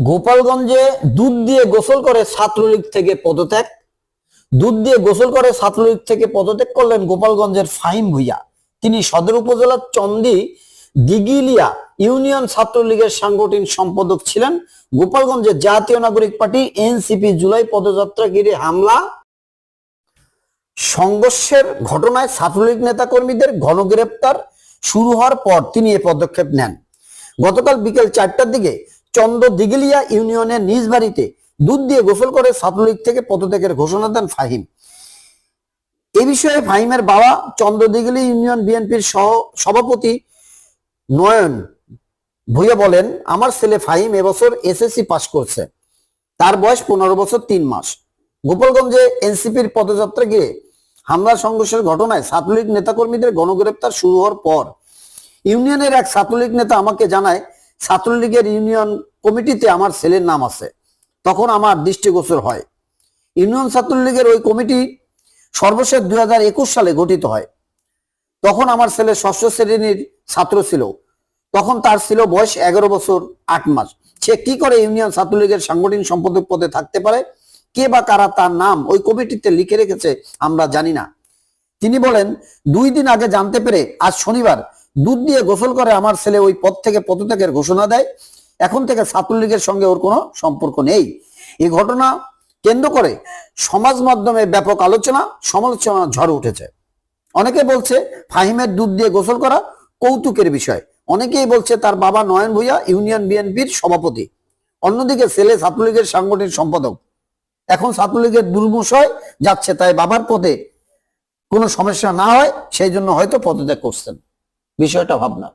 গোপালগঞ্জে দুধ দিয়ে গোসল করে ছাত্রলীগ থেকে পদত্যাগ। দুধ দিয়ে গোসল করে ছাত্রলীগ থেকে পদত্যাগ করলেন গোপালগঞ্জের ফাহিম ভুঁইয়া। তিনি সদর উপজেলার চন্দি দিঘিলিয়া ইউনিয়ন ছাত্রলীগের সাংগঠনিক সম্পাদক ছিলেন। গোপালগঞ্জে জাতীয় নাগরিক পার্টি এনসিপি জুলাই পদযাত্রা ঘিরে হামলা সংঘর্ষের ঘটনায় ছাত্রলীগ নেতাকর্মীদের গণগ্রেপ্তার শুরু হওয়ার পর তিনি এ পদক্ষেপ নেন। গতকাল বিকেল 4টার দিকে চন্দ দিঘিলিয়া ইউনিয়নের নিজ বাড়িতে দুধ দিয়ে গোসল করে ছাত্রলীগ থেকে পদত্যাগের ঘোষণা দেন ফাহিম। এ বিষয়ে ফাহিমের বাবা চন্দ দিঘিলি ইউনিয়ন বিএনপির সভাপতি নয়ন ভুঁইয়া বলেন, আমার ছেলে ফাহিম এবছর এসএসসি পাস করছে, তার বয়স 15 বছর 3 মাস। গোপালগঞ্জে এনসিপির পদযাত্রা গিয়ে হামলা সংঘর্ষের ঘটনায় ছাত্রলীগ নেতাকর্মীদের গণগ্রেপ্তার শুরু হওয়ার পর ইউনিয়নের এক ছাত্রলীগ নেতা আমাকে জানায়, ছাত্রলীগের ইউনিয়ন কমিটিতে আমার ছেলের নাম আছে। তখন আমার দৃষ্টিগোচর হয়। ইউনিয়ন ছাত্রলীগের ওই কমিটি সর্বশেষ 2021 সালে গঠিত হয়। তখন আমার ছেলে 6ষ্ঠ শ্রেণীর ছাত্র ছিল। তখন তার ছিল বয়স 11 বছর 8 মাস। সে কি করে ইউনিয়ন ছাত্রলীগের সাংগঠনিক সম্পাদক পদে থাকতে পারে? কে বা কারা তার নাম ওই কমিটিতে লিখে রেখেছে আমরা জানি না। তিনি বলেন, 2 দিন আগে জানতে পেরে আজ শনিবার দুধ দিয়ে গোসল করে আমার ছেলে ওই পদ থেকে পদত্যাগের ঘোষণা দেয়। এখন থেকে ছাত্রলীগের সঙ্গে ওর কোনো সম্পর্ক নেই। এই ঘটনা কেন্দ্র করে সমাজ মাধ্যমে ব্যাপক আলোচনা সমালোচনা ঝড় উঠেছে। অনেকে বলছে ফাহিমের দুধ দিয়ে গোসল করা কৌতুকের বিষয়, অনেকেই বলছে তার বাবা নয়ন ভুঁইয়া ইউনিয়ন বিএনপির সভাপতি, অন্যদিকে ছেলে ছাত্রলীগের সাংগঠনিক সম্পাদক। এখন ছাত্রলীগের দুর্মশয় যাচ্ছে, তাই বাবার পদে কোনো সমস্যা না হয় সেই জন্য হয়তো পদত্যাগ করছেন। বিষয়টা ভাবনা।